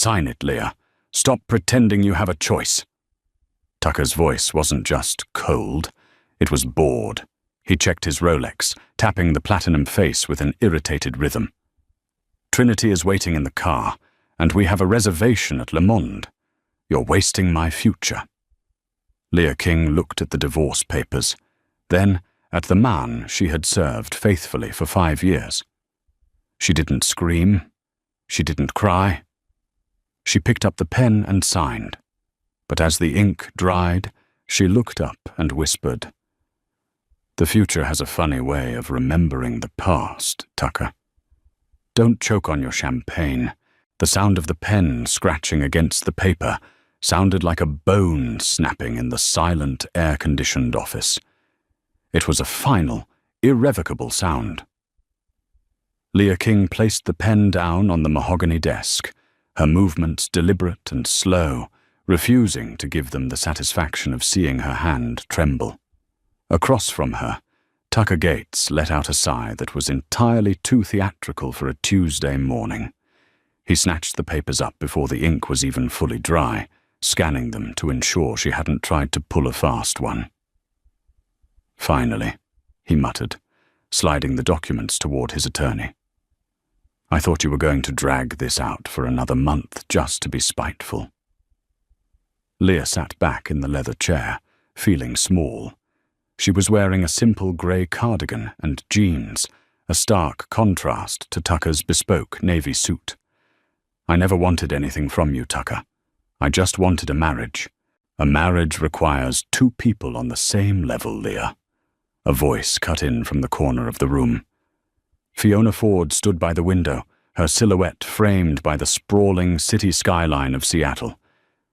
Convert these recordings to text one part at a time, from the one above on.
Sign it, Leah. Stop pretending you have a choice." Tucker's voice wasn't just cold, it was bored. He checked his Rolex, tapping the platinum face with an irritated rhythm. "Trinity is waiting in the car, and we have a reservation at Le Monde. You're wasting my future." Leah King looked at the divorce papers, then at the man she had served faithfully for 5 years. She didn't scream. She didn't cry. She picked up the pen and signed. But as the ink dried, she looked up and whispered, "The future has a funny way of remembering the past, Tucker. Don't choke on your champagne." The sound of the pen scratching against the paper sounded like a bone snapping in the silent, air-conditioned office. It was a final, irrevocable sound. Leah King placed the pen down on the mahogany desk, her movements deliberate and slow, refusing to give them the satisfaction of seeing her hand tremble. Across from her, Tucker Gates let out a sigh that was entirely too theatrical for a Tuesday morning. He snatched the papers up before the ink was even fully dry, scanning them to ensure she hadn't tried to pull a fast one. "Finally," he muttered, sliding the documents toward his attorney. "I thought you were going to drag this out for another month just to be spiteful." Leah sat back in the leather chair, feeling small. She was wearing a simple grey cardigan and jeans, a stark contrast to Tucker's bespoke navy suit. "I never wanted anything from you, Tucker. I just wanted a marriage. A marriage requires 2 people on the same level, Leah." A voice cut in from the corner of the room. Fiona Ford stood by the window, her silhouette framed by the sprawling city skyline of Seattle.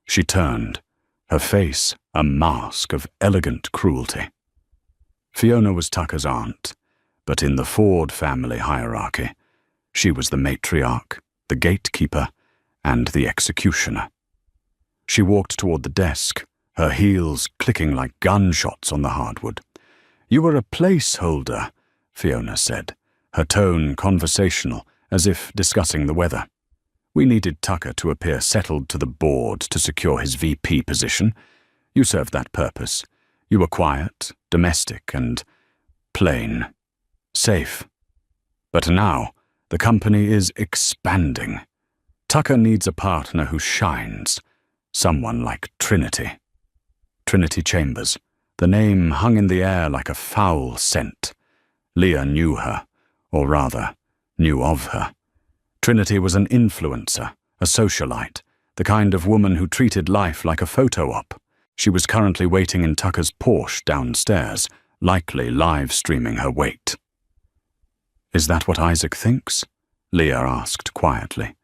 She turned, her face a mask of elegant cruelty. Fiona was Tucker's aunt, but in the Ford family hierarchy, she was the matriarch, the gatekeeper, and the executioner. She walked toward the desk, her heels clicking like gunshots on the hardwood. "You were a placeholder," Fiona said, her tone conversational, as if discussing the weather. "We needed Tucker to appear settled to the board to secure his VP position. You served that purpose. You were quiet, domestic, and plain. Safe. But now, the company is expanding. Tucker needs a partner who shines. Someone like Trinity." Trinity Chambers. The name hung in the air like a foul scent. Leah knew her, or rather, knew of her. Trinity was an influencer, a socialite, the kind of woman who treated life like a photo op. She was currently waiting in Tucker's Porsche downstairs, likely live-streaming her wait. "Is that what Isaac thinks?" Leah asked quietly.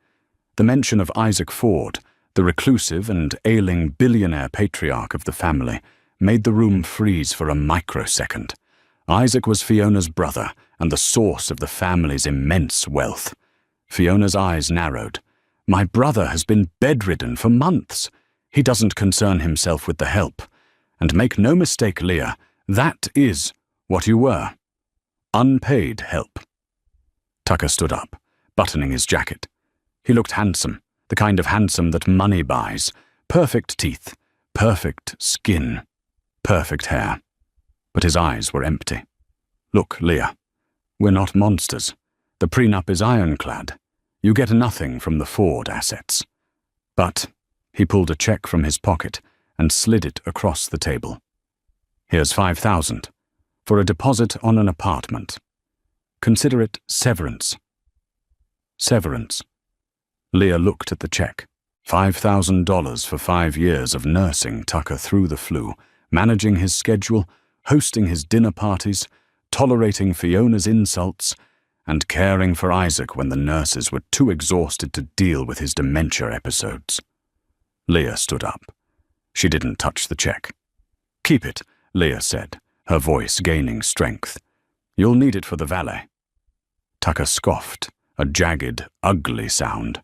The mention of Isaac Ford, the reclusive and ailing billionaire patriarch of the family, made the room freeze for a microsecond. Isaac was Fiona's brother and the source of the family's immense wealth. Fiona's eyes narrowed. "My brother has been bedridden for months. He doesn't concern himself with the help. And make no mistake, Leah, that is what you were. Unpaid help." Tucker stood up, buttoning his jacket. He looked handsome, the kind of handsome that money buys. Perfect teeth, perfect skin, perfect hair. But his eyes were empty. "Look, Leah, we're not monsters. The prenup is ironclad. You get nothing from the Ford assets. But," he pulled a check from his pocket and slid it across the table. "Here's $5,000 for a deposit on an apartment. Consider it severance." Severance. Leah looked at the check. $5,000 for 5 years of nursing Tucker through the flu, managing his schedule, hosting his dinner parties, tolerating Fiona's insults, and caring for Isaac when the nurses were too exhausted to deal with his dementia episodes. Leah stood up. She didn't touch the check. "Keep it," Leah said, her voice gaining strength. "You'll need it for the valet." Tucker scoffed, a jagged, ugly sound.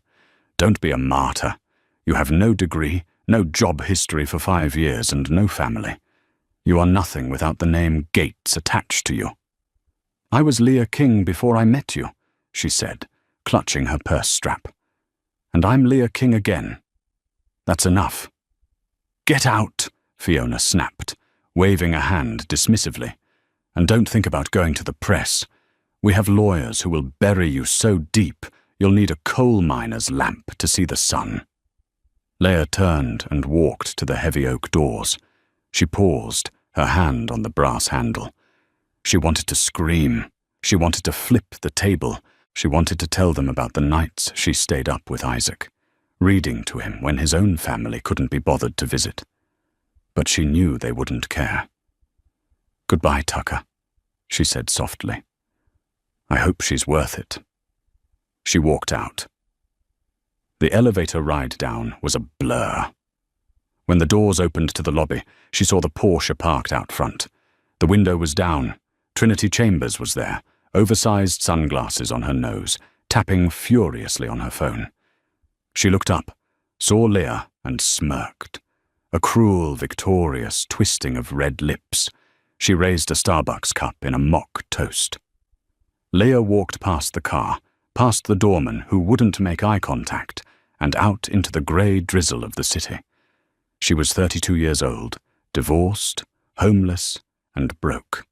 "Don't be a martyr. You have no degree, no job history for 5 years, and no family. You are nothing without the name Gates attached to you." "I was Leah King before I met you," she said, clutching her purse strap. And I'm Leah King again. That's enough. Get out, Fiona snapped, waving a hand dismissively. And don't think about going to the press. We have lawyers who will bury you so deep you'll need a coal miner's lamp to see the sun. Leah turned and walked to the heavy oak doors. She paused, her hand on the brass handle. She wanted to scream. She wanted to flip the table. She wanted to tell them about the nights she stayed up with Isaac, reading to him when his own family couldn't be bothered to visit. But she knew they wouldn't care. "Goodbye, Tucker," she said softly. "I hope she's worth it." She walked out. The elevator ride down was a blur. When the doors opened to the lobby, she saw the Porsche parked out front. The window was down. Trinity Chambers was there, oversized sunglasses on her nose, tapping furiously on her phone. She looked up, saw Leah, and smirked. A cruel, victorious twisting of red lips. She raised a Starbucks cup in a mock toast. Leah walked past the car, past the doorman who wouldn't make eye contact, and out into the grey drizzle of the city. She was 32 years old, divorced, homeless, and broke.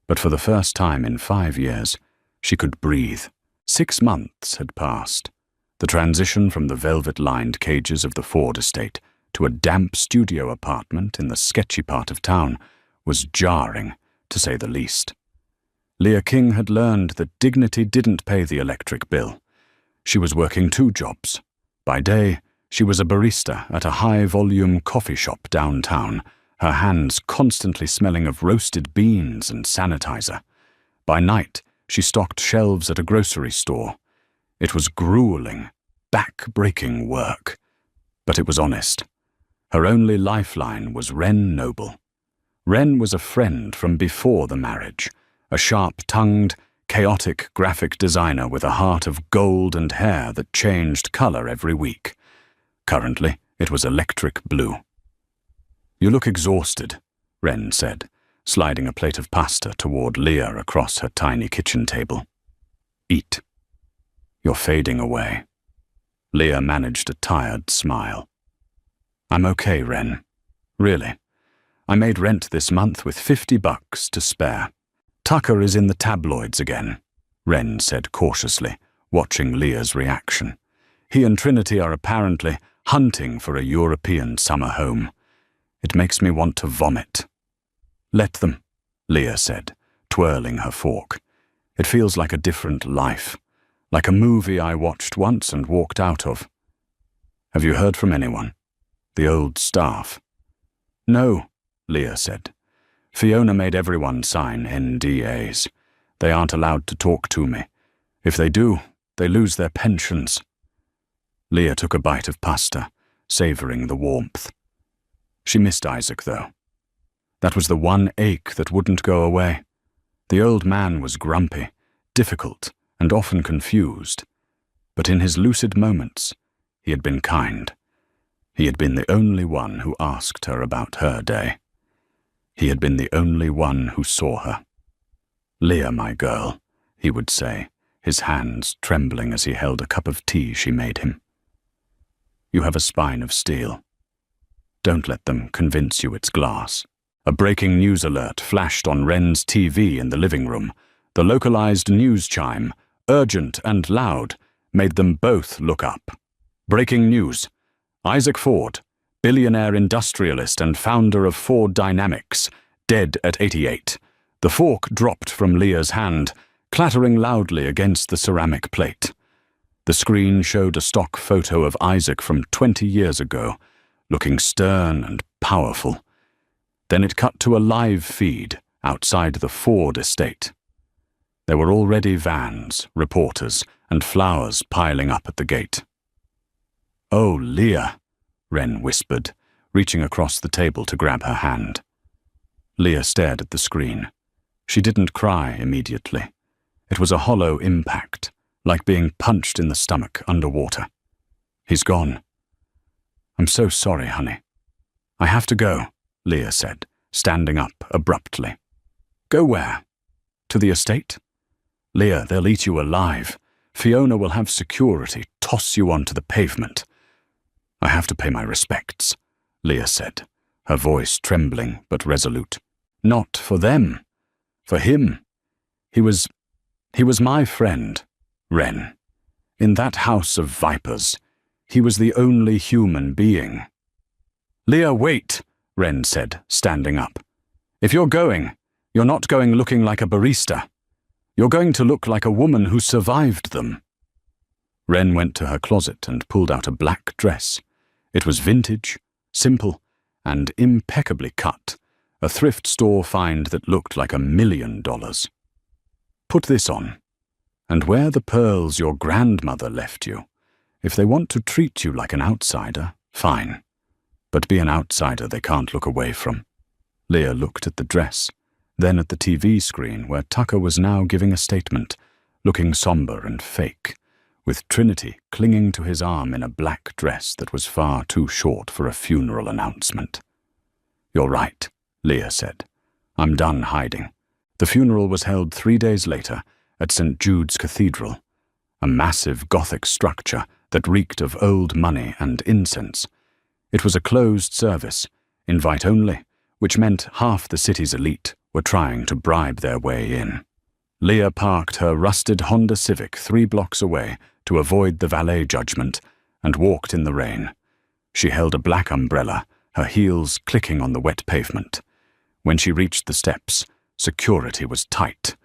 But for the first time in 5 years, she could breathe. 6 months had passed. The transition from the velvet-lined cages of the Ford estate to a damp studio apartment in the sketchy part of town was jarring, to say the least. Leah King had learned that dignity didn't pay the electric bill. She was working 2 jobs. By day, she was a barista at a high-volume coffee shop downtown, her hands constantly smelling of roasted beans and sanitizer. By night, she stocked shelves at a grocery store. It was grueling, back-breaking work. But it was honest. Her only lifeline was Wren Noble. Wren was a friend from before the marriage, a sharp-tongued, chaotic graphic designer with a heart of gold and hair that changed color every week. Currently, it was electric blue. "You look exhausted," Wren said, sliding a plate of pasta toward Leah across her tiny kitchen table. "Eat. You're fading away." Leah managed a tired smile. "I'm okay, Wren. Really. I made rent this month with $50 to spare." "Tucker is in the tabloids again," Wren said cautiously, watching Leah's reaction. "He and Trinity are apparently hunting for a European summer home. It makes me want to vomit." "Let them," Leah said, twirling her fork. "It feels like a different life, like a movie I watched once and walked out of." "Have you heard from anyone? The old staff?" "No," Leah said. "Fiona made everyone sign NDAs. They aren't allowed to talk to me. If they do, they lose their pensions." Leah took a bite of pasta, savoring the warmth. She missed Isaac, though. That was the one ache that wouldn't go away. The old man was grumpy, difficult, and often confused. But in his lucid moments, he had been kind. He had been the only one who asked her about her day. He had been the only one who saw her. "Leah, my girl," he would say, his hands trembling as he held a cup of tea she made him. "You have a spine of steel. Don't let them convince you it's glass." A breaking news alert flashed on Wren's TV in the living room. The localized news chime, urgent and loud, made them both look up. Breaking news. Isaac Ford, billionaire industrialist and founder of Ford Dynamics, dead at 88. The fork dropped from Leah's hand, clattering loudly against the ceramic plate. The screen showed a stock photo of Isaac from 20 years ago, looking stern and powerful. Then it cut to a live feed outside the Ford estate. There were already vans, reporters, and flowers piling up at the gate. "Oh, Leah," Wren whispered, reaching across the table to grab her hand. Leah stared at the screen. She didn't cry immediately. It was a hollow impact, like being punched in the stomach underwater. "He's gone." "I'm so sorry, honey." "I have to go," Leah said, standing up abruptly. "Go where? To the estate?" "Leah, they'll eat you alive. Fiona will have security toss you onto the pavement. I have to pay my respects, Leah said, her voice trembling but resolute. Not for them. For him. He was my friend, Wren. In that house of vipers, he was the only human being. Leah, wait, Wren said, standing up. If you're going, you're not going looking like a barista. You're going to look like a woman who survived them. Wren went to her closet and pulled out a black dress. It was vintage, simple, and impeccably cut, a thrift store find that looked like $1 million. Put this on, and wear the pearls your grandmother left you. If they want to treat you like an outsider, fine. But be an outsider they can't look away from. Leah looked at the dress, then at the TV screen where Tucker was now giving a statement, looking somber and fake, with Trinity clinging to his arm in a black dress that was far too short for a funeral announcement. You're right, Leah said. I'm done hiding. The funeral was held 3 days later at St. Jude's Cathedral, a massive Gothic structure that reeked of old money and incense. It was a closed service, invite only, which meant half the city's elite were trying to bribe their way in. Leah parked her rusted Honda Civic 3 blocks away to avoid the valet judgment and walked in the rain. She held a black umbrella, her heels clicking on the wet pavement. When she reached the steps, security was tight.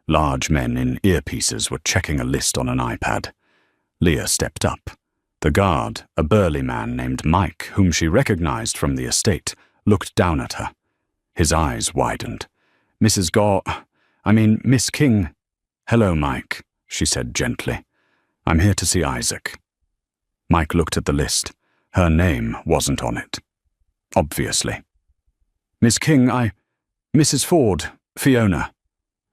Large men in earpieces were checking a list on an iPad. Leah stepped up. The guard, a burly man named Mike, whom she recognized from the estate, looked down at her. His eyes widened. Miss King. Hello, Mike, she said gently. I'm here to see Isaac. Mike looked at the list. Her name wasn't on it. Obviously. Miss King, Mrs. Ford, Fiona.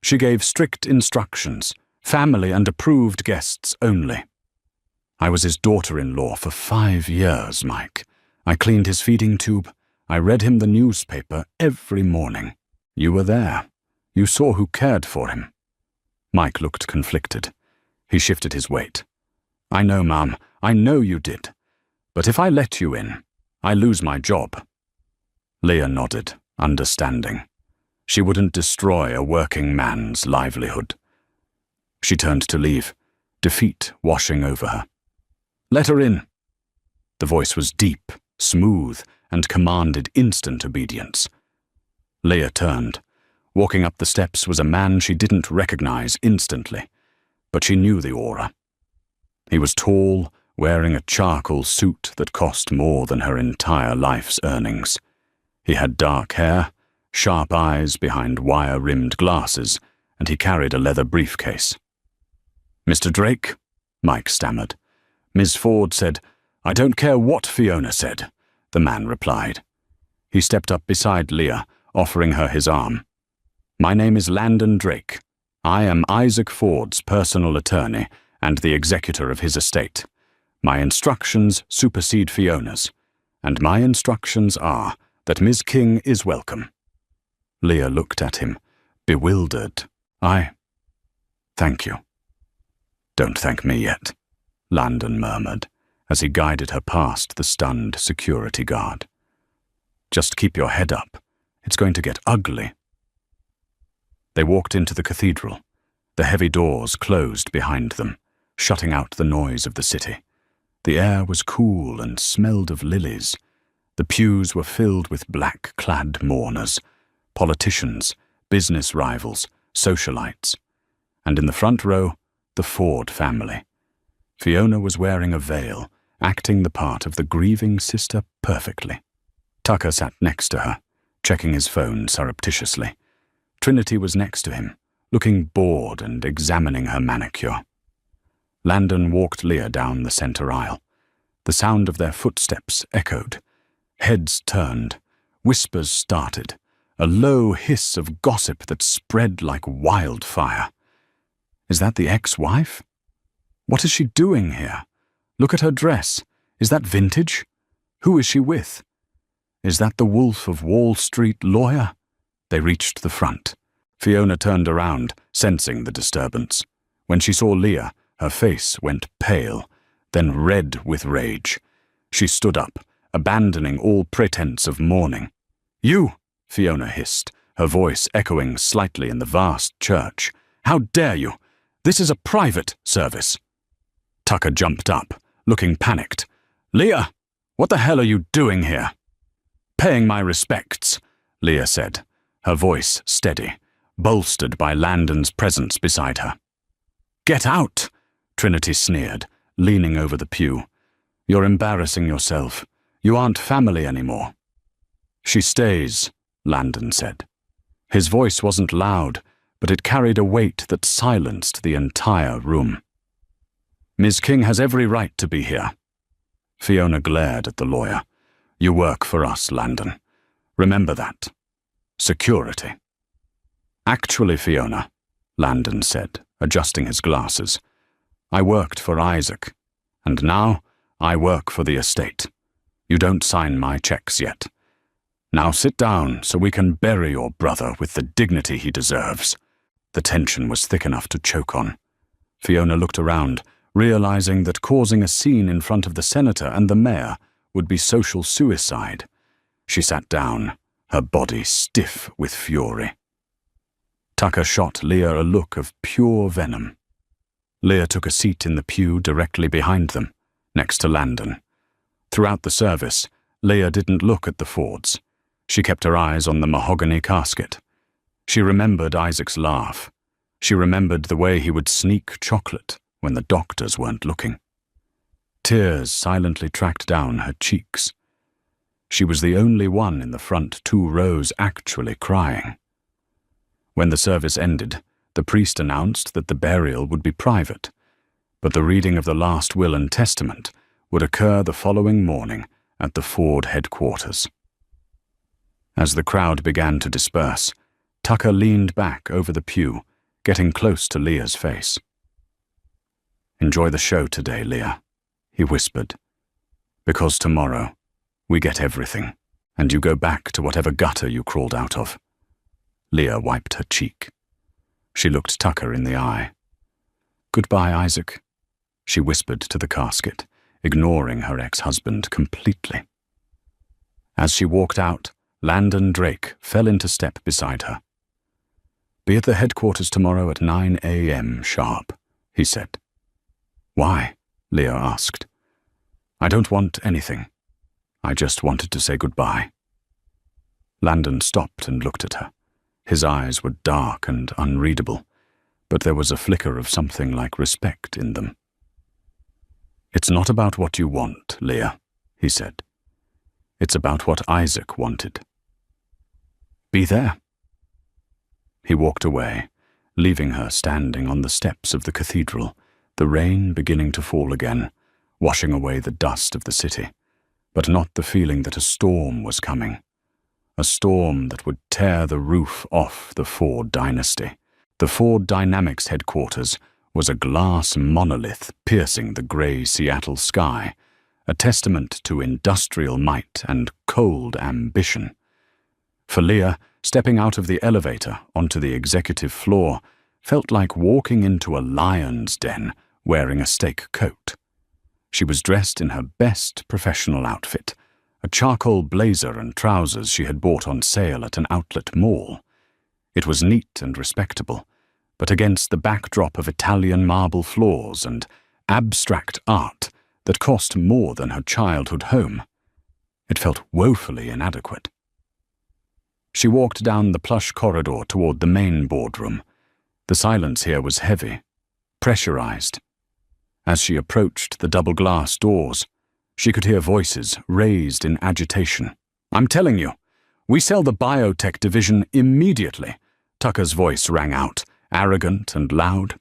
She gave strict instructions, family and approved guests only. I was his daughter-in-law for 5 years, Mike. I cleaned his feeding tube. I read him the newspaper every morning. You were there. You saw who cared for him. Mike looked conflicted. He shifted his weight. I know, Mum. I know you did. But if I let you in, I lose my job. Leah nodded, understanding. She wouldn't destroy a working man's livelihood. She turned to leave, defeat washing over her. Let her in. The voice was deep, smooth, and commanded instant obedience. Leah turned. Walking up the steps was a man she didn't recognize instantly, but she knew the aura. He was tall, wearing a charcoal suit that cost more than her entire life's earnings. He had dark hair, sharp eyes behind wire-rimmed glasses, and he carried a leather briefcase. Mr. Drake, Mike stammered. Ms. Ford said, I don't care what Fiona said, the man replied. He stepped up beside Leah, offering her his arm. My name is Landon Drake. I am Isaac Ford's personal attorney and the executor of his estate. My instructions supersede Fiona's, and my instructions are that Ms. King is welcome. Leah looked at him, bewildered. Thank you. Don't thank me yet, Landon murmured, as he guided her past the stunned security guard. Just keep your head up. It's going to get ugly. They walked into the cathedral. The heavy doors closed behind them, shutting out the noise of the city. The air was cool and smelled of lilies. The pews were filled with black-clad mourners, politicians, business rivals, socialites. And in the front row, the Ford family. Fiona was wearing a veil, acting the part of the grieving sister perfectly. Tucker sat next to her, checking his phone surreptitiously. Trinity was next to him, looking bored and examining her manicure. Landon walked Leah down the center aisle. The sound of their footsteps echoed. Heads turned. Whispers started. A low hiss of gossip that spread like wildfire. Is that the ex-wife? What is she doing here? Look at her dress. Is that vintage? Who is she with? Is that the Wolf of Wall Street lawyer? They reached the front. Fiona turned around, sensing the disturbance. When she saw Leah, Her face went pale, then red with rage. She stood up, abandoning all pretense of mourning. "You!" Fiona hissed, her voice echoing slightly in the vast church. "How dare you? This is a private service." Tucker jumped up, looking panicked. "Leah, what the hell are you doing here?" "Paying my respects," Leah said, her voice steady, bolstered by Landon's presence beside her. "Get out," Trinity sneered, leaning over the pew. "You're embarrassing yourself. You aren't family anymore." "She stays," Landon said. His voice wasn't loud, but it carried a weight that silenced the entire room. "Ms. King has every right to be here." Fiona glared at the lawyer. "You work for us, Landon. Remember that. Security." "Actually, Fiona," Landon said, adjusting his glasses, "I worked for Isaac, and now I work for the estate. You don't sign my checks yet. Now sit down so we can bury your brother with the dignity he deserves." The tension was thick enough to choke on. Fiona looked around, realizing that causing a scene in front of the senator and the mayor would be social suicide. She sat down, her body stiff with fury. Tucker shot Leah a look of pure venom. Leah took a seat in the pew directly behind them, next to Landon. Throughout the service, Leah didn't look at the Fords. She kept her eyes on the mahogany casket. She remembered Isaac's laugh. She remembered the way he would sneak chocolate when the doctors weren't looking. Tears silently tracked down her cheeks. She was the only one in the front 2 rows actually crying. When the service ended, the priest announced that the burial would be private, but the reading of the last will and testament would occur the following morning at the Ford headquarters. As the crowd began to disperse, Tucker leaned back over the pew, getting close to Leah's face. "Enjoy the show today, Leah," he whispered. "Because tomorrow, we get everything, and you go back to whatever gutter you crawled out of." Leah wiped her cheek. She looked Tucker in the eye. "Goodbye, Isaac," she whispered to the casket, ignoring her ex-husband completely. As she walked out, Landon Drake fell into step beside her. "Be at the headquarters tomorrow at 9 a.m. sharp," he said. "Why?" Leah asked. "I don't want anything. I just wanted to say goodbye." Landon stopped and looked at her. His eyes were dark and unreadable, but there was a flicker of something like respect in them. "It's not about what you want, Leah," he said. "It's about what Isaac wanted. Be there." He walked away, leaving her standing on the steps of the cathedral, the rain beginning to fall again, washing away the dust of the city, but not the feeling that a storm was coming. A storm that would tear the roof off the Ford dynasty. The Ford Dynamics headquarters was a glass monolith piercing the grey Seattle sky, a testament to industrial might and cold ambition. For Leah, stepping out of the elevator onto the executive floor felt like walking into a lion's den wearing a steak coat. She was dressed in her best professional outfit, a charcoal blazer and trousers she had bought on sale at an outlet mall. It was neat and respectable, but against the backdrop of Italian marble floors and abstract art that cost more than her childhood home, it felt woefully inadequate. She walked down the plush corridor toward the main boardroom. The silence here was heavy, pressurized. As she approached the double glass doors, she could hear voices raised in agitation. "I'm telling you, we sell the biotech division immediately," Tucker's voice rang out, arrogant and loud.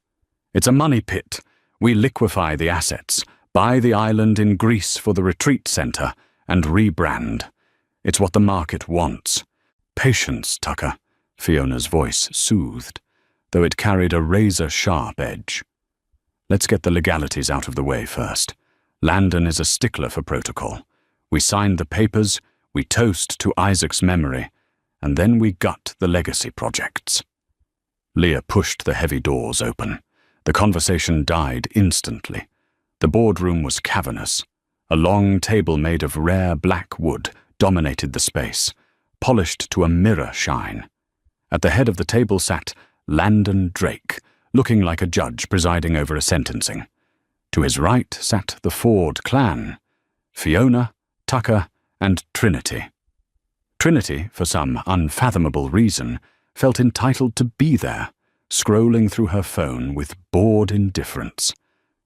"It's a money pit. We liquefy the assets, buy the island in Greece for the retreat center, and rebrand. It's what the market wants. Patience, Tucker," Fiona's voice soothed, though it carried a razor-sharp edge. "Let's get the legalities out of the way first. Landon is a stickler for protocol. We sign the papers, we toast to Isaac's memory, and then we gut the legacy projects." Leah pushed the heavy doors open. The conversation died instantly. The boardroom was cavernous. A long table made of rare black wood dominated the space, polished to a mirror shine. At the head of the table sat Landon Drake, looking like a judge presiding over a sentencing. To his right sat the Ford clan, Fiona, Tucker, and Trinity. Trinity, for some unfathomable reason, felt entitled to be there, scrolling through her phone with bored indifference.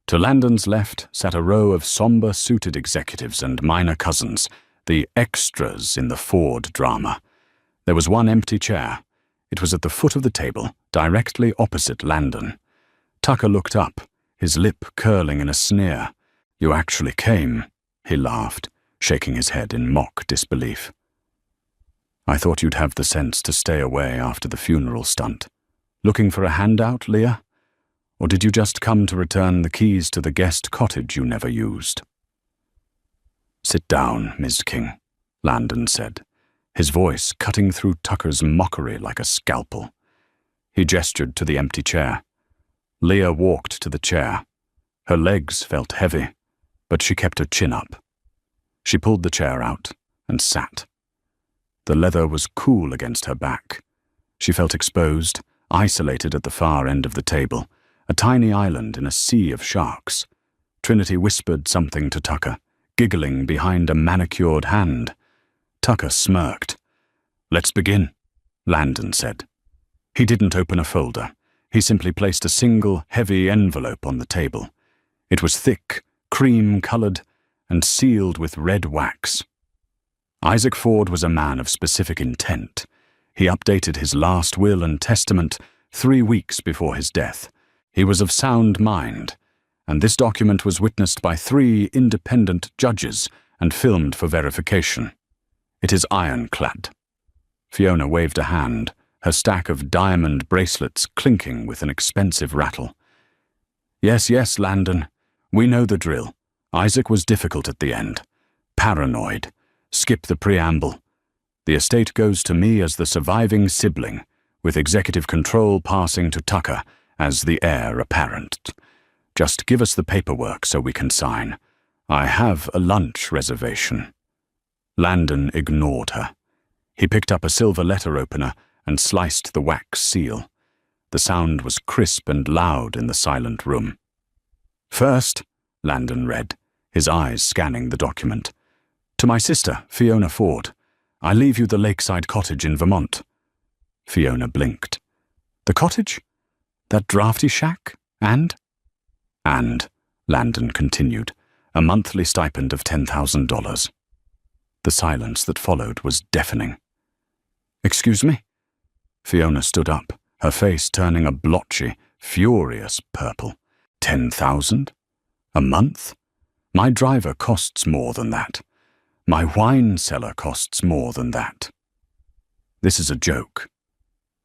To Landon's left sat a row of somber-suited executives and minor cousins, the extras in the Ford drama. There was one empty chair. It was at the foot of the table, directly opposite Landon. Tucker looked up, his lip curling in a sneer. "You actually came," he laughed, shaking his head in mock disbelief. "I thought you'd have the sense to stay away after the funeral stunt. Looking for a handout, Leah? Or did you just come to return the keys to the guest cottage you never used?" "Sit down, Ms. King," Landon said, his voice cutting through Tucker's mockery like a scalpel. He gestured to the empty chair. Leah walked to the chair. Her legs felt heavy, but she kept her chin up. She pulled the chair out and sat. The leather was cool against her back. She felt exposed, isolated at the far end of the table, a tiny island in a sea of sharks. Trinity whispered something to Tucker, giggling behind a manicured hand. Tucker smirked. "Let's begin," Landon said. He didn't open a folder. He simply placed a single, heavy envelope on the table. It was thick, cream-colored, and sealed with red wax. Isaac Ford was a man of specific intent. He updated his last will and testament 3 weeks before his death. He was of sound mind, and this document was witnessed by 3 independent judges and filmed for verification. It is ironclad. Fiona waved a hand, her stack of diamond bracelets clinking with an expensive rattle. Yes, Landon. We know the drill. Isaac was difficult at the end. Paranoid. Skip the preamble. The estate goes to me as the surviving sibling, with executive control passing to Tucker as the heir apparent. Just give us the paperwork so we can sign. I have a lunch reservation." Landon ignored her. He picked up a silver letter opener and sliced the wax seal. The sound was crisp and loud in the silent room. "First," Landon read, his eyes scanning the document, "to my sister, Fiona Ford. I leave you the lakeside cottage in Vermont." Fiona blinked. "The cottage? That drafty shack? And?" "And," Landon continued, "a monthly stipend of $10,000. The silence that followed was deafening. "Excuse me?" Fiona stood up, her face turning a blotchy, furious purple. 10,000? A month? My driver costs more than that. My wine cellar costs more than that. This is a joke.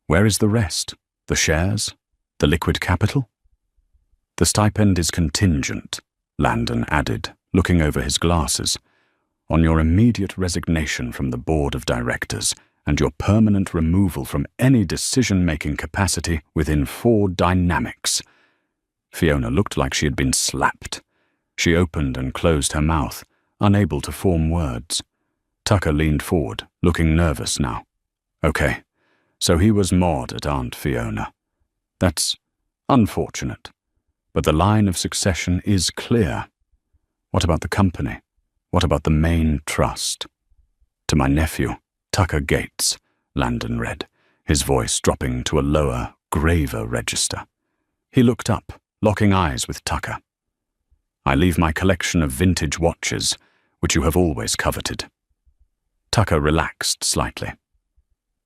Where is the rest? The shares? The liquid capital? "The stipend is contingent," Landon added, looking over his glasses, "on your immediate resignation from the board of directors and your permanent removal from any decision-making capacity within Ford Dynamics." Fiona looked like she had been slapped. She opened and closed her mouth, unable to form words. Tucker leaned forward, looking nervous now. "Okay, so he was Maud at Aunt Fiona. That's unfortunate, but the line of succession is clear. What about the company? What about the main trust?" "To my nephew, Tucker Gates," Landon read, his voice dropping to a lower, graver register. He looked up, locking eyes with Tucker. "I leave my collection of vintage watches, which you have always coveted." Tucker relaxed slightly.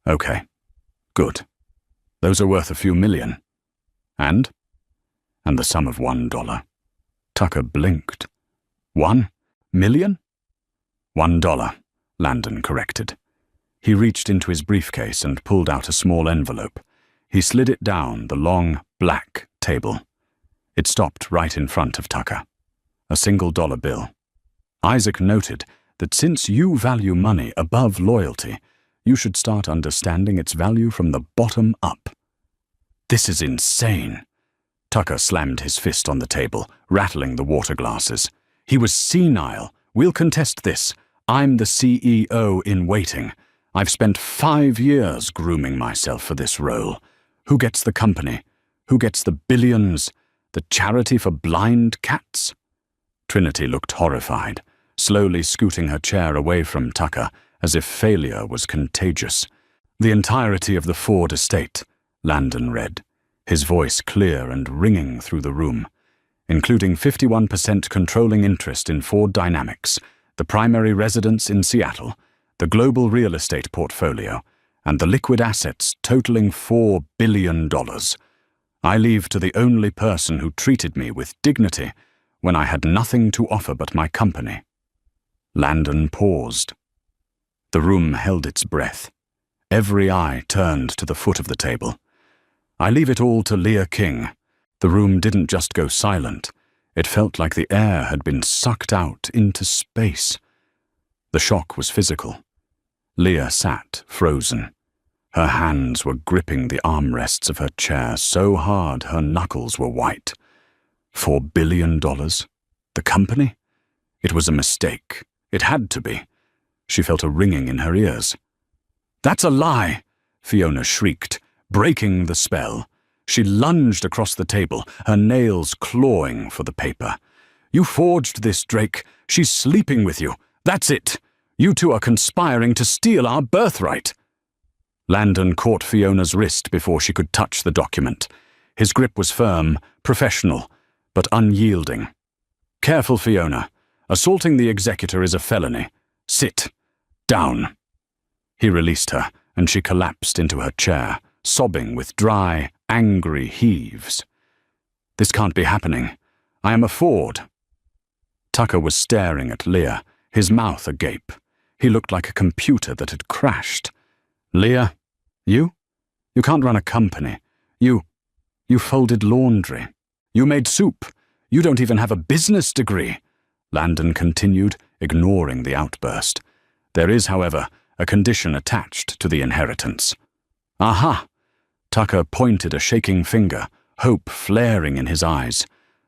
"Okay, good. Those are worth a few million. And? And the sum of $1. Tucker blinked. $1 million? $1, Landon corrected. He reached into his briefcase and pulled out a small envelope. He slid it down the long, black table. It stopped right in front of Tucker. A single dollar bill. Isaac noted that since you value money above loyalty, you should start understanding its value from the bottom up. "This is insane." Tucker slammed his fist on the table, rattling the water glasses. He was senile. We'll contest this. I'm the CEO in waiting. I've spent 5 years grooming myself for this role. Who gets the company? Who gets the billions? The charity for blind cats? Trinity looked horrified, slowly scooting her chair away from Tucker, as if failure was contagious. The entirety of the Ford estate, Landon read, his voice clear and ringing through the room, including 51% controlling interest in Ford Dynamics, the primary residence in Seattle, the global real estate portfolio, and the liquid assets totaling $4 billion. I leave to the only person who treated me with dignity when I had nothing to offer but my company. Landon paused. The room held its breath. Every eye turned to the foot of the table. I leave it all to Leah King. The room didn't just go silent. It felt like the air had been sucked out into space. The shock was physical. Leah sat, frozen. Her hands were gripping the armrests of her chair so hard her knuckles were white. $4 billion? The company? It was a mistake. It had to be. She felt a ringing in her ears. "That's a lie!" Fiona shrieked, breaking the spell. She lunged across the table, her nails clawing for the paper. "You forged this, Drake. She's sleeping with you. That's it. You two are conspiring to steal our birthright." Landon caught Fiona's wrist before she could touch the document. His grip was firm, professional, but unyielding. "Careful, Fiona. Assaulting the executor is a felony. Sit. Down." He released her, and she collapsed into her chair, sobbing with dry, angry heaves. "This can't be happening. I am a Ford." Tucker was staring at Leah, his mouth agape. He looked like a computer that had crashed. "Leah, you? You can't run a company. You folded laundry. You made soup. You don't even have a business degree," Landon continued, ignoring the outburst. "There is, however, a condition attached to the inheritance." "Aha!" Tucker pointed a shaking finger, hope flaring in his eyes.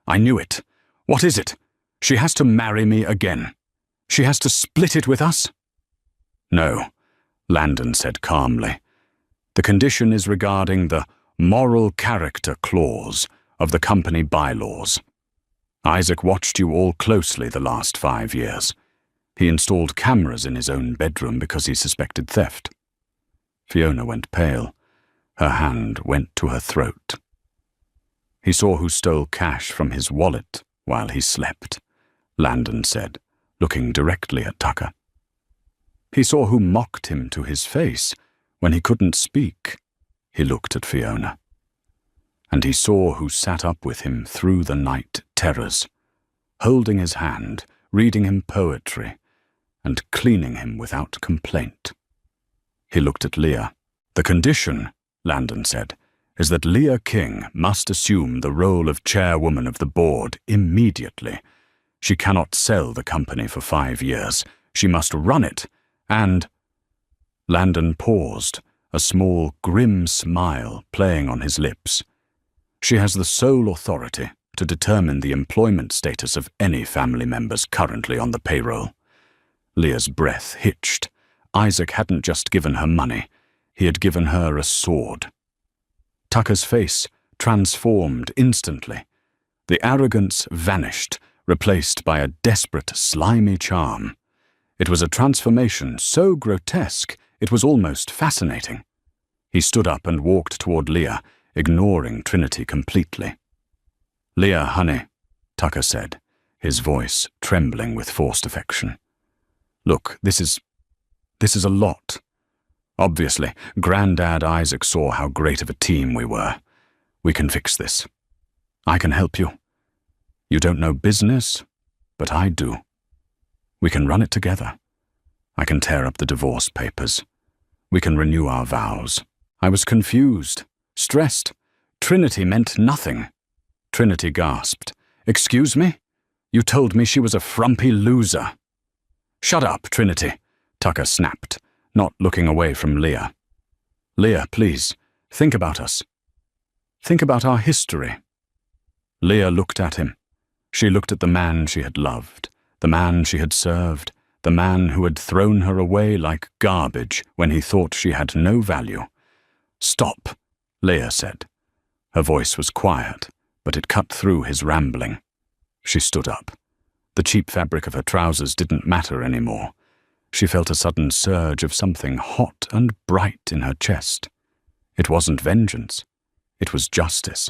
"I knew it. What is it? She has to marry me again. She has to split it with us?" "No," Landon said calmly. "The condition is regarding the moral character clause of the company bylaws. Isaac watched you all closely the last 5 years. He installed cameras in his own bedroom because he suspected theft." Fiona went pale. Her hand went to her throat. "He saw who stole cash from his wallet while he slept," Landon said, looking directly at Tucker. "He saw who mocked him to his face when he couldn't speak," he looked at Fiona. "And he saw who sat up with him through the night terrors, holding his hand, reading him poetry, and cleaning him without complaint." He looked at Leah. "The condition," Landon said, "is that Leah King must assume the role of chairwoman of the board immediately. She cannot sell the company for 5 years. She must run it, and—" Landon paused, a small, grim smile playing on his lips. "She has the sole authority to determine the employment status of any family members currently on the payroll." Leah's breath hitched. Isaac hadn't just given her money. He had given her a sword. Tucker's face transformed instantly. The arrogance vanished, replaced by a desperate, slimy charm. It was a transformation so grotesque it was almost fascinating. He stood up and walked toward Leah, ignoring Trinity completely. "Leah, honey," Tucker said, his voice trembling with forced affection. "Look, this is a lot. Obviously, Grandad Isaac saw how great of a team we were. We can fix this. I can help you. You don't know business, but I do. We can run it together. I can tear up the divorce papers. We can renew our vows." I was confused, stressed. Trinity meant nothing. Trinity gasped. "Excuse me? You told me she was a frumpy loser." "Shut up, Trinity," Tucker snapped, not looking away from Leah. "Leah, please, think about us. Think about our history. Leah looked at him. She looked at the man she had loved, the man she had served, the man who had thrown her away like garbage when he thought she had no value. "Stop," Leah said. Her voice was quiet, but it cut through his rambling. She stood up. The cheap fabric of her trousers didn't matter anymore. She felt a sudden surge of something hot and bright in her chest. It wasn't vengeance. It was justice.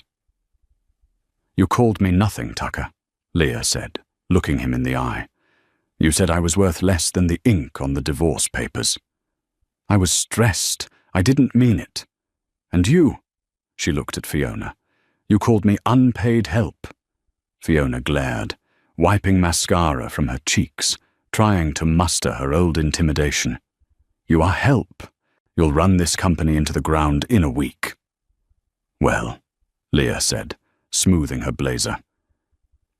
"You called me nothing, Tucker," Leah said, looking him in the eye. "You said I was worth less than the ink on the divorce papers. I was stressed. I didn't mean it. And you," she looked at Fiona, "you called me unpaid help." Fiona glared, wiping mascara from her cheeks, trying to muster her old intimidation. "You are help. You'll run this company into the ground in a week." "Well," Leah said, smoothing her blazer,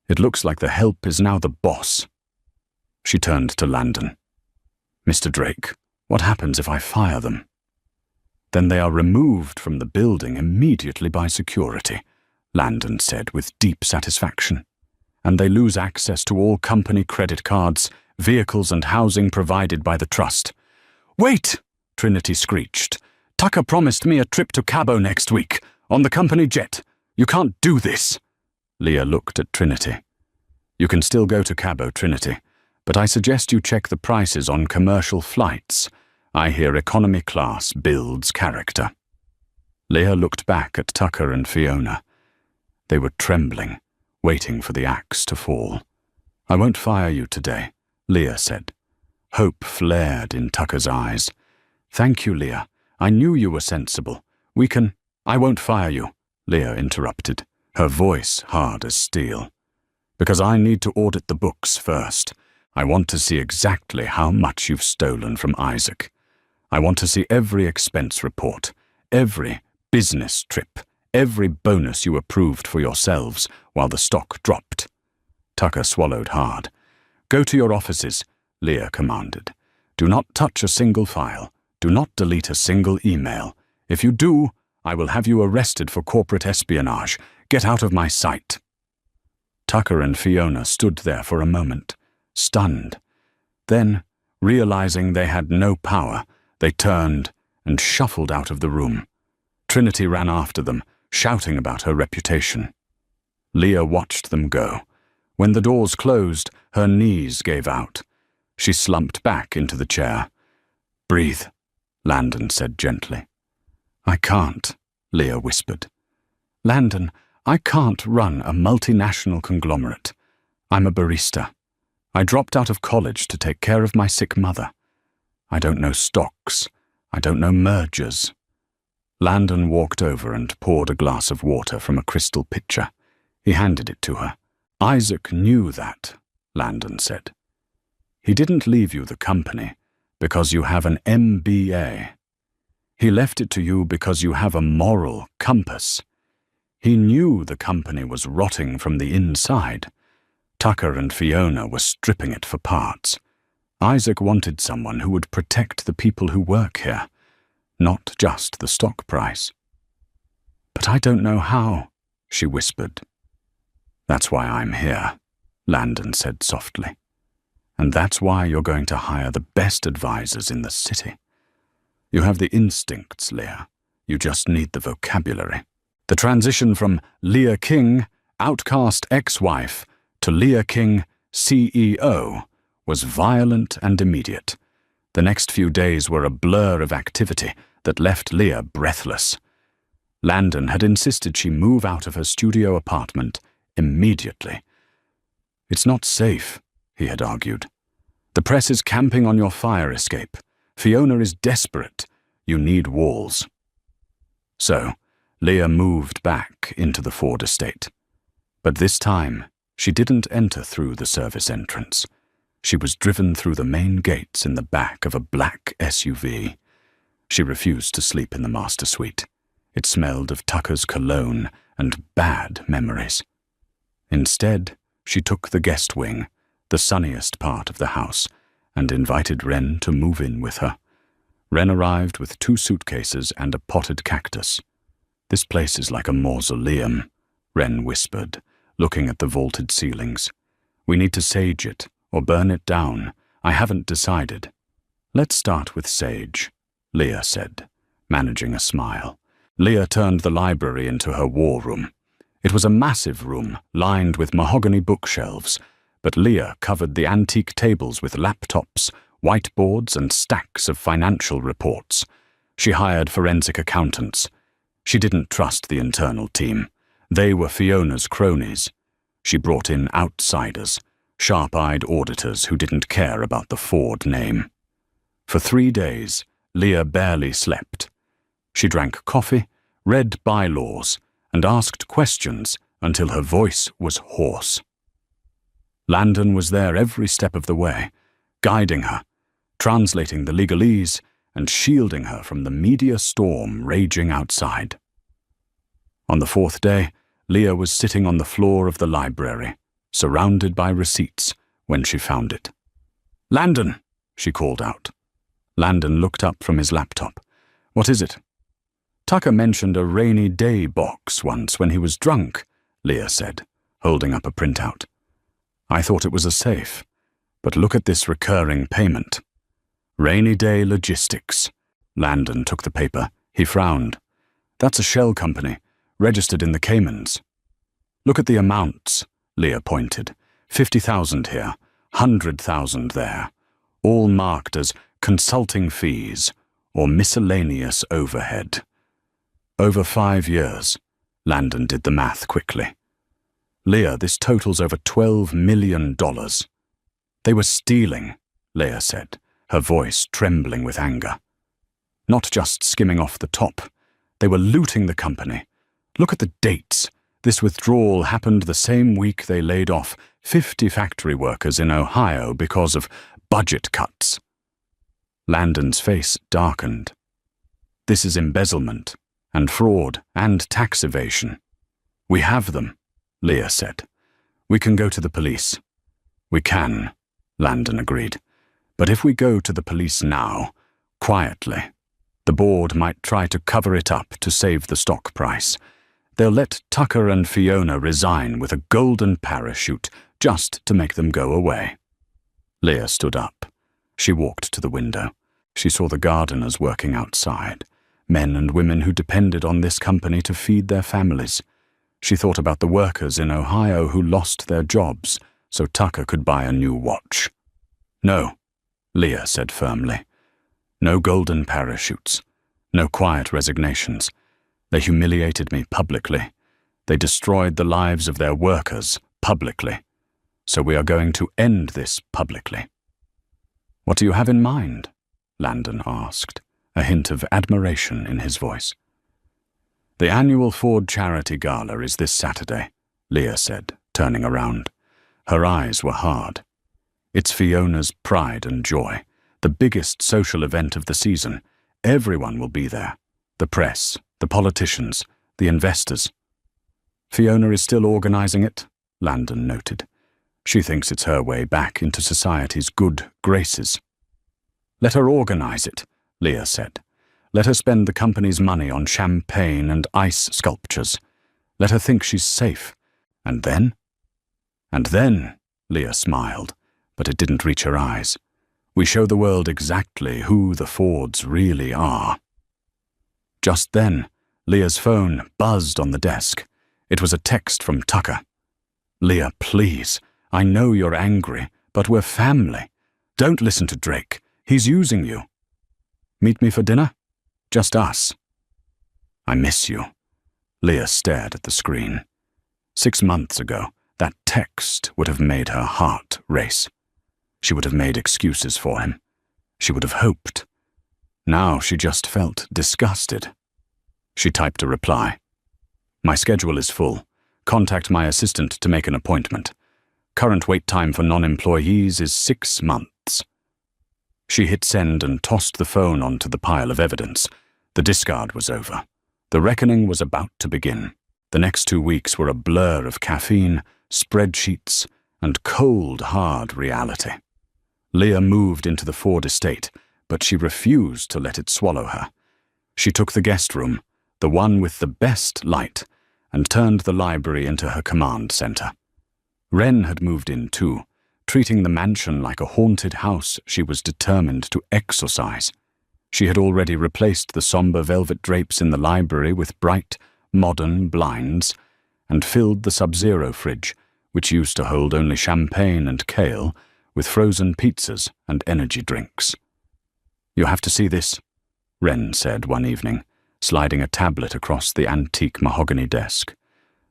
"it looks like the help is now the boss." She turned to Landon. "Mr. Drake, what happens if I fire them?" "Then they are removed from the building immediately by security," Landon said with deep satisfaction. "And they lose access to all company credit cards, vehicles and housing provided by the trust." "Wait!" Trinity screeched. "Tucker promised me a trip to Cabo next week, on the company jet. You can't do this." Leah looked at Trinity. "You can still go to Cabo, Trinity, but I suggest you check the prices on commercial flights. I hear economy class builds character." Leah looked back at Tucker and Fiona. They were trembling, waiting for the axe to fall. "I won't fire you today," Leah said. Hope flared in Tucker's eyes. "Thank you, Leah. I knew you were sensible. We can—" "I won't fire you," Leah interrupted, her voice hard as steel. "Because I need to audit the books first. I want to see exactly how much you've stolen from Isaac. I want to see every expense report, every business trip, every bonus you approved for yourselves while the stock dropped." Tucker swallowed hard. "Go to your offices," Leah commanded. "Do not touch a single file. Do not delete a single email. If you do, I will have you arrested for corporate espionage. Get out of my sight." Tucker and Fiona stood there for a moment, stunned. Then, realizing they had no power, they turned and shuffled out of the room. Trinity ran after them, shouting about her reputation. Leah watched them go. When the doors closed, her knees gave out. She slumped back into the chair. "Breathe," Landon said gently. "I can't," Leah whispered. "Landon, I can't run a multinational conglomerate. I'm a barista. I dropped out of college to take care of my sick mother. I don't know stocks. I don't know mergers." Landon walked over and poured a glass of water from a crystal pitcher. He handed it to her. "Isaac knew that," Landon said. "He didn't leave you the company because you have an MBA. He left it to you because you have a moral compass. He knew the company was rotting from the inside. Tucker and Fiona were stripping it for parts. Isaac wanted someone who would protect the people who work here, not just the stock price." "But I don't know how," she whispered. "That's why I'm here," Landon said softly. "And that's why you're going to hire the best advisors in the city. You have the instincts, Leah. You just need the vocabulary." The transition from Leah King, outcast ex-wife, to Leah King, CEO, was violent and immediate. The next few days were a blur of activity that left Leah breathless. Landon had insisted she move out of her studio apartment immediately. "It's not safe," he had argued. "The press is camping on your fire escape. Fiona is desperate. You need walls." So, Leah moved back into the Ford estate. But this time, she didn't enter through the service entrance. She was driven through the main gates in the back of a black SUV. She refused to sleep in the master suite. It smelled of Tucker's cologne and bad memories. Instead, she took the guest wing, the sunniest part of the house, and invited Wren to move in with her. Wren arrived with 2 suitcases and a potted cactus. "This place is like a mausoleum," Wren whispered, looking at the vaulted ceilings. "We need to sage it, or burn it down. I haven't decided." "Let's start with sage," Leah said, managing a smile. Leah turned the library into her war room. It was a massive room, lined with mahogany bookshelves, but Leah covered the antique tables with laptops, whiteboards, and stacks of financial reports. She hired forensic accountants. She didn't trust the internal team. They were Fiona's cronies. She brought in outsiders, sharp-eyed auditors who didn't care about the Ford name. For 3 days, Leah barely slept. She drank coffee, read bylaws, and asked questions until her voice was hoarse. Landon was there every step of the way, guiding her, translating the legalese, and shielding her from the media storm raging outside. On the 4th day, Leah was sitting on the floor of the library, surrounded by receipts, when she found it. "Landon!" she called out. Landon looked up from his laptop. "What is it?" "Tucker mentioned a rainy day box once when he was drunk," Leah said, holding up a printout. "I thought it was a safe, but look at this recurring payment. Rainy Day Logistics." Landon took the paper. He frowned. "That's a shell company, registered in the Caymans." "Look at the amounts," Leah pointed. 50,000 here, 100,000 there, all marked as consulting fees or miscellaneous overhead. Over 5 years, Landon did the math quickly. "Leah, this totals over $12 million. "They were stealing," Leah said, her voice trembling with anger. "Not just skimming off the top. They were looting the company. Look at the dates. This withdrawal happened the same week they laid off 50 factory workers in Ohio because of budget cuts." Landon's face darkened. "This is embezzlement, and fraud, and tax evasion." "We have them," Leah said. "We can go to the police." "We can," Landon agreed. "But if we go to the police now, quietly, the board might try to cover it up to save the stock price. They'll let Tucker and Fiona resign with a golden parachute just to make them go away." Leah stood up. She walked to the window. She saw the gardeners working outside, men and women who depended on this company to feed their families. She thought about the workers in Ohio who lost their jobs so Tucker could buy a new watch. "No," Leah said firmly. "No golden parachutes. No quiet resignations. They humiliated me publicly. They destroyed the lives of their workers publicly. So we are going to end this publicly." "What do you have in mind?" Landon asked, a hint of admiration in his voice. "The annual Ford Charity Gala is this Saturday," Leah said, turning around. Her eyes were hard. "It's Fiona's pride and joy, the biggest social event of the season. Everyone will be there. The press, the politicians, the investors." "Fiona is still organizing it," Landon noted. "She thinks it's her way back into society's good graces." "Let her organize it," Leah said. "Let her spend the company's money on champagne and ice sculptures. Let her think she's safe. And then?" "And then," Leah smiled, but it didn't reach her eyes, "we show the world exactly who the Fords really are." Just then, Leah's phone buzzed on the desk. It was a text from Tucker. "Leah, please, I know you're angry, but we're family. Don't listen to Drake. He's using you. Meet me for dinner? Just us." "I miss you." Leah stared at the screen. 6 months ago, that text would have made her heart race. She would have made excuses for him. She would have hoped. Now she just felt disgusted. She typed a reply. "My schedule is full. Contact my assistant to make an appointment. Current wait time for non-employees is 6 months." She hit send and tossed the phone onto the pile of evidence. The discard was over. The reckoning was about to begin. The next 2 weeks were a blur of caffeine, spreadsheets, and cold, hard reality. Leah moved into the Ford estate, but she refused to let it swallow her. She took the guest room, the one with the best light, and turned the library into her command center. Wren had moved in too, treating the mansion like a haunted house she was determined to exorcise. She had already replaced the somber velvet drapes in the library with bright, modern blinds, and filled the Sub-Zero fridge, which used to hold only champagne and kale, with frozen pizzas and energy drinks. "You have to see this," Wren said one evening, sliding a tablet across the antique mahogany desk.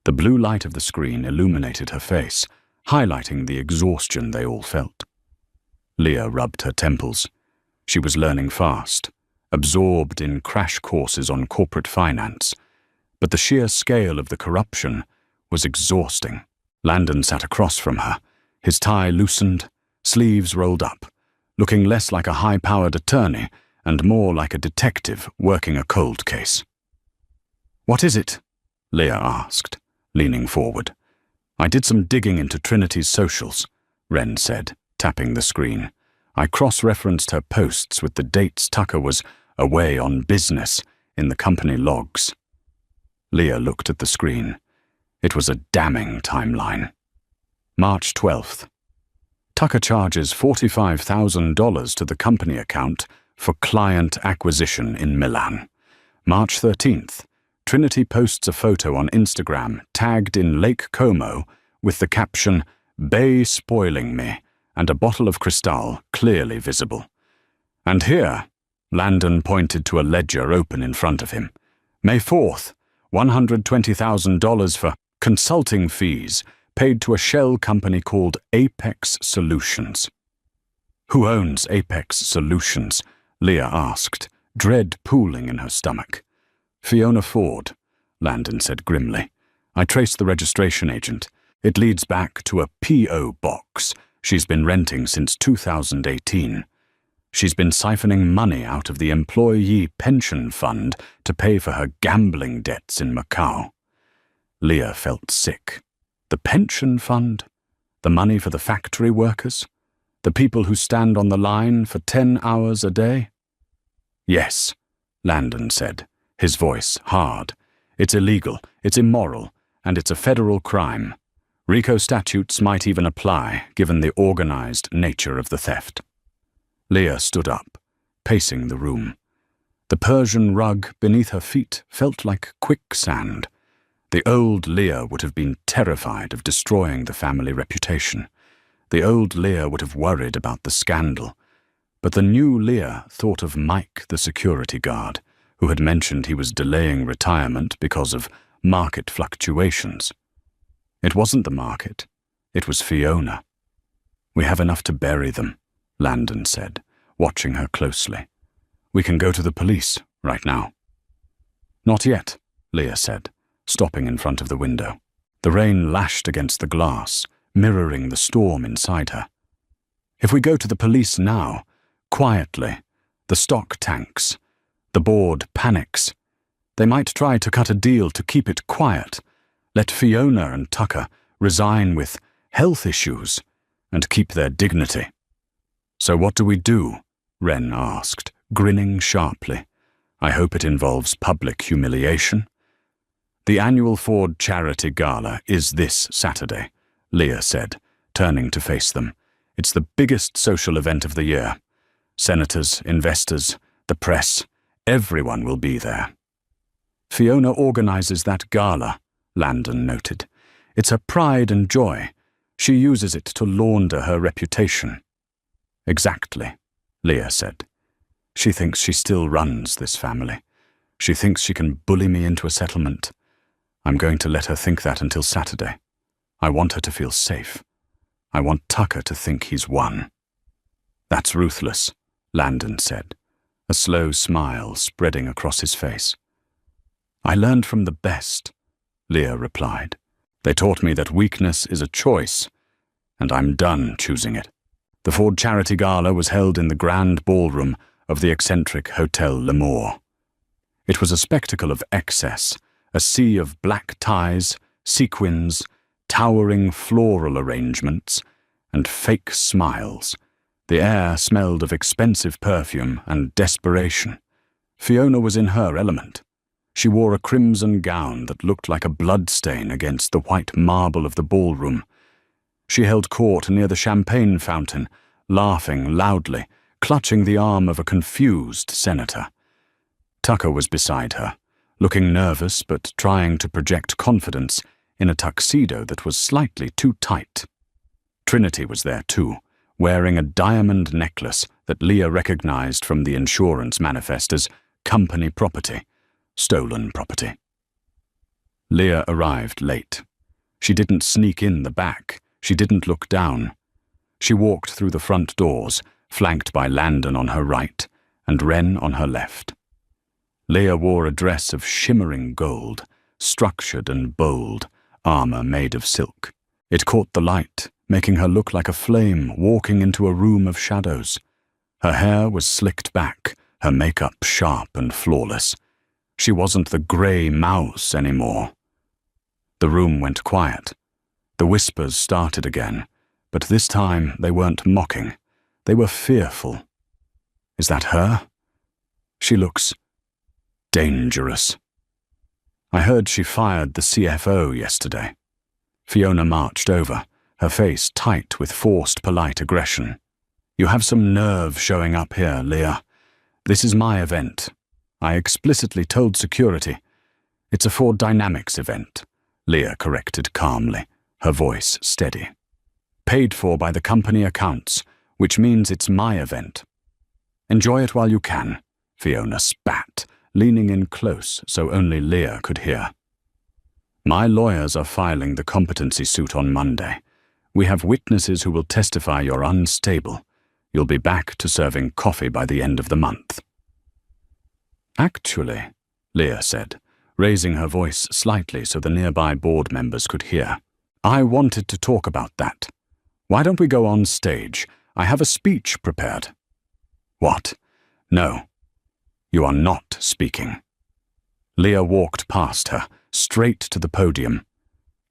The blue light of the screen illuminated her face, highlighting the exhaustion they all felt. Leah rubbed her temples. She was learning fast, absorbed in crash courses on corporate finance, but the sheer scale of the corruption was exhausting. Landon sat across from her, his tie loosened, sleeves rolled up, looking less like a high-powered attorney and more like a detective working a cold case. "What is it?" Leah asked, leaning forward. "I did some digging into Trinity's socials," Wren said, tapping the screen. "I cross-referenced her posts with the dates Tucker was away on business in the company logs." Leah looked at the screen. It was a damning timeline. March 12th. Tucker charges $45,000 to the company account for client acquisition in Milan. March 13th. Trinity posts a photo on Instagram tagged in Lake Como with the caption, "Bay spoiling me," and a bottle of Cristal clearly visible. And here, Landon pointed to a ledger open in front of him. May 4th, $120,000 for consulting fees paid to a shell company called Apex Solutions. "Who owns Apex Solutions?" Leah asked, dread pooling in her stomach. "Fiona Ford," Landon said grimly. "I traced the registration agent. It leads back to a P.O. box she's been renting since 2018. She's been siphoning money out of the employee pension fund to pay for her gambling debts in Macau." Leah felt sick. The pension fund? The money for the factory workers? The people who stand on the line for 10 hours a day? "Yes," Landon said, his voice hard. "It's illegal, it's immoral, and it's a federal crime. RICO statutes might even apply, given the organized nature of the theft." Leah stood up, pacing the room. The Persian rug beneath her feet felt like quicksand. The old Leah would have been terrified of destroying the family reputation. The old Leah would have worried about the scandal. But the new Leah thought of Mike, the security guard, who had mentioned he was delaying retirement because of market fluctuations. It wasn't the market. It was Fiona. "We have enough to bury them," Landon said, watching her closely. "We can go to the police right now." "Not yet," Leah said, stopping in front of the window. The rain lashed against the glass, mirroring the storm inside her. "If we go to the police now, quietly, the stock tanks, the board panics. They might try to cut a deal to keep it quiet, let Fiona and Tucker resign with health issues, and keep their dignity." "So what do we do?" Wren asked, grinning sharply. "I hope it involves public humiliation." "The annual Ford Charity Gala is this Saturday," Leah said, turning to face them. "It's the biggest social event of the year. Senators, investors, the press, everyone will be there." "Fiona organizes that gala," Landon noted. "It's her pride and joy. She uses it to launder her reputation." "Exactly," Leah said. "She thinks she still runs this family. She thinks she can bully me into a settlement. I'm going to let her think that until Saturday. I want her to feel safe. I want Tucker to think he's won." "That's ruthless," Landon said, a slow smile spreading across his face. "I learned from the best," Leah replied. "They taught me that weakness is a choice, and I'm done choosing it." The Ford Charity Gala was held in the grand ballroom of the eccentric Hotel L'Amour. It was a spectacle of excess, a sea of black ties, sequins, towering floral arrangements, and fake smiles. The air smelled of expensive perfume and desperation. Fiona was in her element. She wore a crimson gown that looked like a bloodstain against the white marble of the ballroom. She held court near the champagne fountain, laughing loudly, clutching the arm of a confused senator. Tucker was beside her, looking nervous but trying to project confidence in a tuxedo that was slightly too tight. Trinity was there too, wearing a diamond necklace that Leah recognized from the insurance manifest as company property, stolen property. Leah arrived late. She didn't sneak in the back. She didn't look down. She walked through the front doors, flanked by Landon on her right and Wren on her left. Leah wore a dress of shimmering gold, structured and bold, armor made of silk. It caught the light, making her look like a flame walking into a room of shadows. Her hair was slicked back, her makeup sharp and flawless. She wasn't the grey mouse anymore. The room went quiet. The whispers started again, but this time they weren't mocking. They were fearful. Is that her? She looks dangerous. I heard she fired the CFO yesterday. Fiona marched over, her face tight with forced polite aggression. You have some nerve showing up here, Leah. This is my event. I explicitly told security. It's a Ford Dynamics event, Leah corrected calmly, her voice steady. Paid for by the company accounts, which means it's my event. Enjoy it while you can, Fiona spat, leaning in close so only Leah could hear. My lawyers are filing the competency suit on Monday. We have witnesses who will testify you're unstable. You'll be back to serving coffee by the end of the month. Actually, Leah said, raising her voice slightly so the nearby board members could hear, I wanted to talk about that. Why don't we go on stage? I have a speech prepared. What? No. You are not speaking. Leah walked past her, straight to the podium.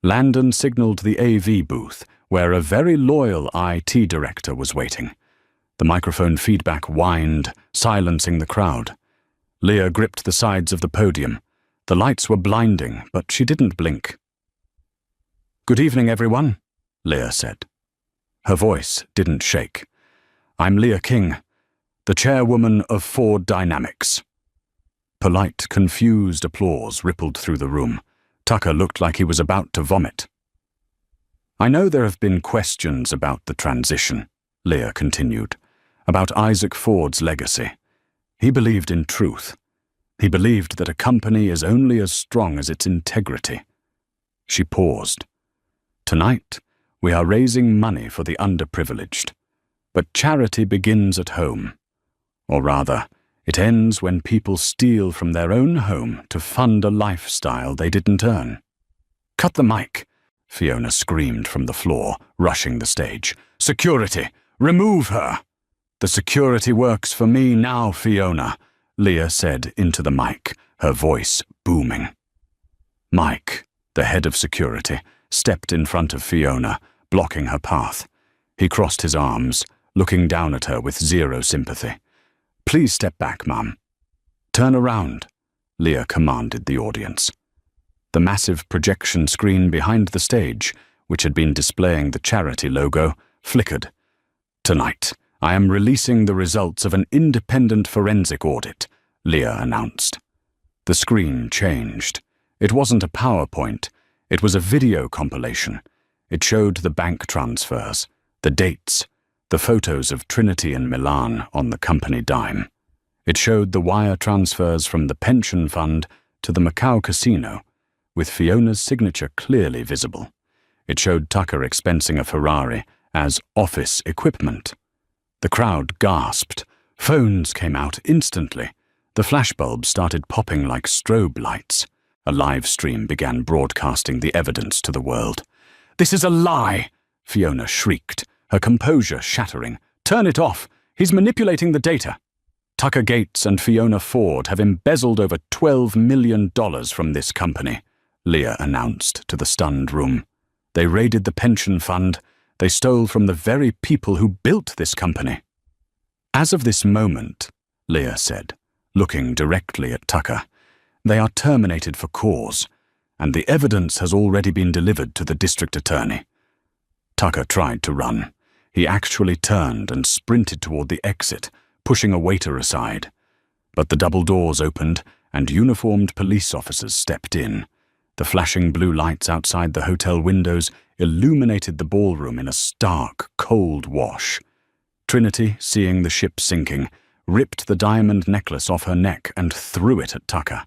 Landon signaled the AV booth, where a very loyal IT director was waiting. The microphone feedback whined, silencing the crowd. Leah gripped the sides of the podium. The lights were blinding, but she didn't blink. Good evening, everyone, Leah said. Her voice didn't shake. I'm Leah King, the chairwoman of Ford Dynamics. Polite, confused applause rippled through the room. Tucker looked like he was about to vomit. I know there have been questions about the transition, Leah continued, about Isaac Ford's legacy. He believed in truth. He believed that a company is only as strong as its integrity. She paused. Tonight, we are raising money for the underprivileged. But charity begins at home. Or rather, it ends when people steal from their own home to fund a lifestyle they didn't earn. Cut the mic, Fiona screamed from the floor, rushing the stage. Security! Remove her! The security works for me now, Fiona, Leah said into the mic, her voice booming. Mike, the head of security, stepped in front of Fiona, blocking her path. He crossed his arms, looking down at her with zero sympathy. Please step back, Mum. Turn around, Leah commanded the audience. The massive projection screen behind the stage, which had been displaying the charity logo, flickered. Tonight, I am releasing the results of an independent forensic audit, Leah announced. The screen changed. It wasn't a PowerPoint. It was a video compilation. It showed the bank transfers, the dates, the photos of Trinity and Milan on the company dime. It showed the wire transfers from the pension fund to the Macau casino, with Fiona's signature clearly visible. It showed Tucker expensing a Ferrari as office equipment. The crowd gasped. Phones came out instantly. The flashbulbs started popping like strobe lights. A live stream began broadcasting the evidence to the world. This is a lie, Fiona shrieked, her composure shattering. Turn it off. He's manipulating the data. Tucker Gates and Fiona Ford have embezzled over $12 million from this company, Leah announced to the stunned room. They raided the pension fund. They stole from the very people who built this company. As of this moment, Leah said, looking directly at Tucker, They are terminated for cause, and the evidence has already been delivered to the district attorney. Tucker tried to run. He actually turned and sprinted toward the exit, pushing a waiter aside. But the double doors opened, and uniformed police officers stepped in. The flashing blue lights outside the hotel windows illuminated the ballroom in a stark, cold wash. Trinity, seeing the ship sinking, ripped the diamond necklace off her neck and threw it at Tucker.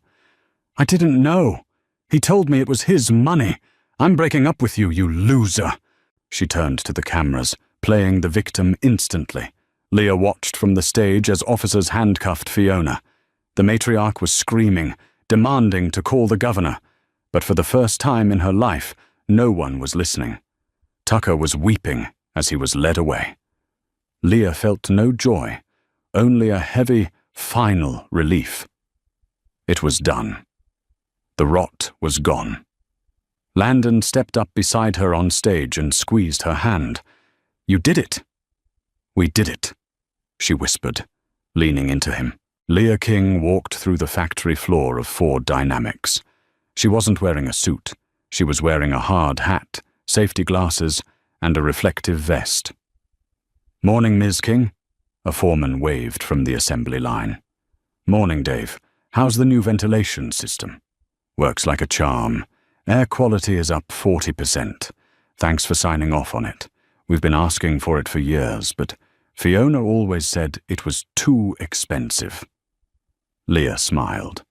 "I didn't know. He told me it was his money. I'm breaking up with you, you loser." She turned to the cameras, playing the victim instantly. Leah watched from the stage as officers handcuffed Fiona. The matriarch was screaming, demanding to call the governor, but for the first time in her life, no one was listening. Tucker was weeping as he was led away. Leah felt no joy, only a heavy, final relief. It was done. The rot was gone. Landon stepped up beside her on stage and squeezed her hand. "You did it." "We did it," she whispered, leaning into him. Leah King walked through the factory floor of Ford Dynamics. She wasn't wearing a suit. She was wearing a hard hat, safety glasses, and a reflective vest. "Morning, Ms. King," a foreman waved from the assembly line. "Morning, Dave. How's the new ventilation system?" "Works like a charm. Air quality is up 40%. Thanks for signing off on it. We've been asking for it for years, but Fiona always said it was too expensive." Leah smiled.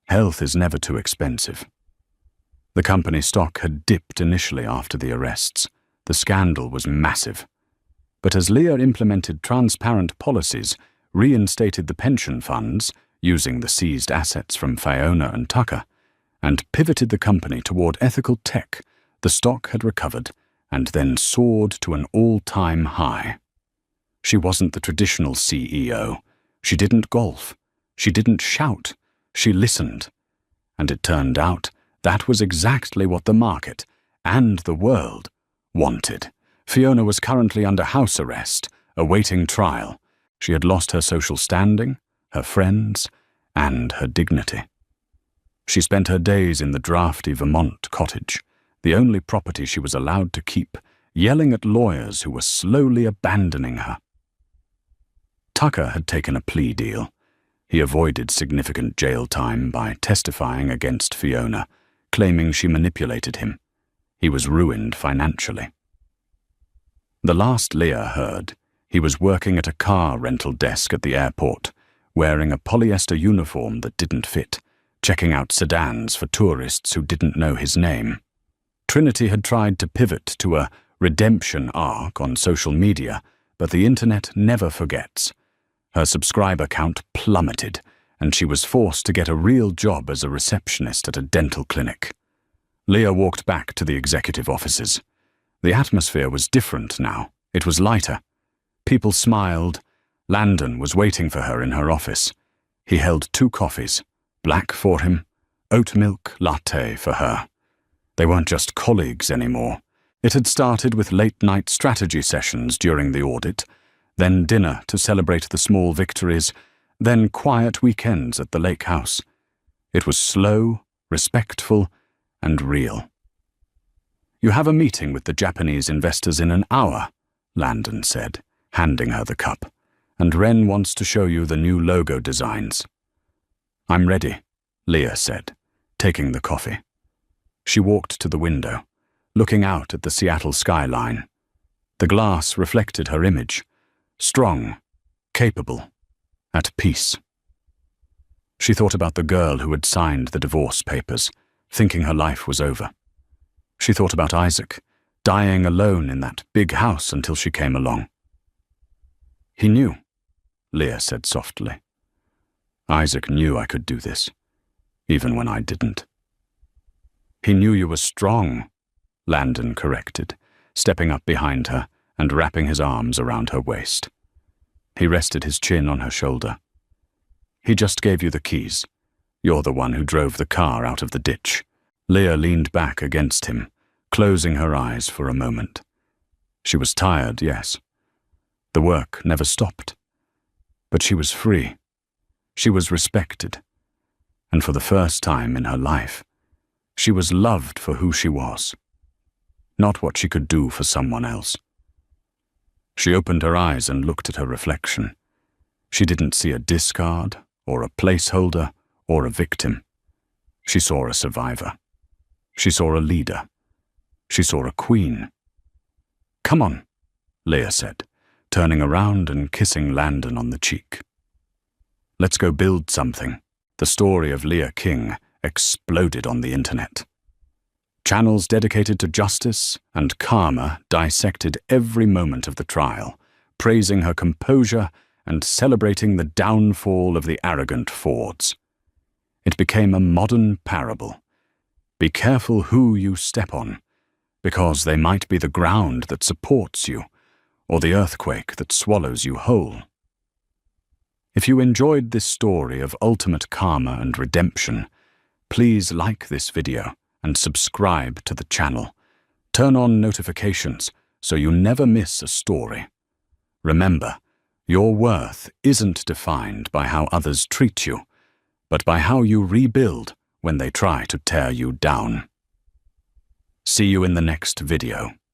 Health is never too expensive. The company stock had dipped initially after the arrests. The scandal was massive. But as Leah implemented transparent policies, reinstated the pension funds, using the seized assets from Fiona and Tucker, and pivoted the company toward ethical tech, the stock had recovered and then soared to an all-time high. She wasn't the traditional CEO. She didn't golf. She didn't shout. She listened. And it turned out that was exactly what the market and the world wanted. Fiona was currently under house arrest, awaiting trial. She had lost her social standing, her friends, and her dignity. She spent her days in the drafty Vermont cottage, the only property she was allowed to keep, yelling at lawyers who were slowly abandoning her. Tucker had taken a plea deal. He avoided significant jail time by testifying against Fiona, claiming she manipulated him. He was ruined financially. The last Leah heard, he was working at a car rental desk at the airport, wearing a polyester uniform that didn't fit, checking out sedans for tourists who didn't know his name. Trinity had tried to pivot to a redemption arc on social media, but the internet never forgets. Her subscriber count plummeted, and she was forced to get a real job as a receptionist at a dental clinic. Leah walked back to the executive offices. The atmosphere was different now. It was lighter. People smiled. Landon was waiting for her in her office. He held 2 coffees, black for him, oat milk latte for her. They weren't just colleagues anymore. It had started with late-night strategy sessions during the audit, then dinner to celebrate the small victories, then quiet weekends at the lake house. It was slow, respectful, and real. "You have a meeting with the Japanese investors in an hour," Landon said, handing her the cup, "and Ren wants to show you the new logo designs." "I'm ready," Leah said, taking the coffee. She walked to the window, looking out at the Seattle skyline. The glass reflected her image, strong, capable, at peace. She thought about the girl who had signed the divorce papers, thinking her life was over. She thought about Isaac, dying alone in that big house until she came along. "He knew," Leah said softly. "Isaac knew I could do this, even when I didn't." "He knew you were strong," Landon corrected, stepping up behind her and wrapping his arms around her waist. He rested his chin on her shoulder. "He just gave you the keys. You're the one who drove the car out of the ditch." Leah leaned back against him, closing her eyes for a moment. She was tired, yes. The work never stopped. But she was free. She was respected. And for the first time in her life, she was loved for who she was, not what she could do for someone else. She opened her eyes and looked at her reflection. She didn't see a discard, or a placeholder, or a victim. She saw a survivor. She saw a leader. She saw a queen. "Come on," Leah said, turning around and kissing Landon on the cheek. "Let's go build something." The story of Leah King exploded on the internet. Channels dedicated to justice and karma dissected every moment of the trial, praising her composure and celebrating the downfall of the arrogant Fords. It became a modern parable. Be careful who you step on, because they might be the ground that supports you, or the earthquake that swallows you whole. If you enjoyed this story of ultimate karma and redemption, please like this video and subscribe to the channel. Turn on notifications so you never miss a story. Remember, your worth isn't defined by how others treat you, but by how you rebuild when they try to tear you down. See you in the next video.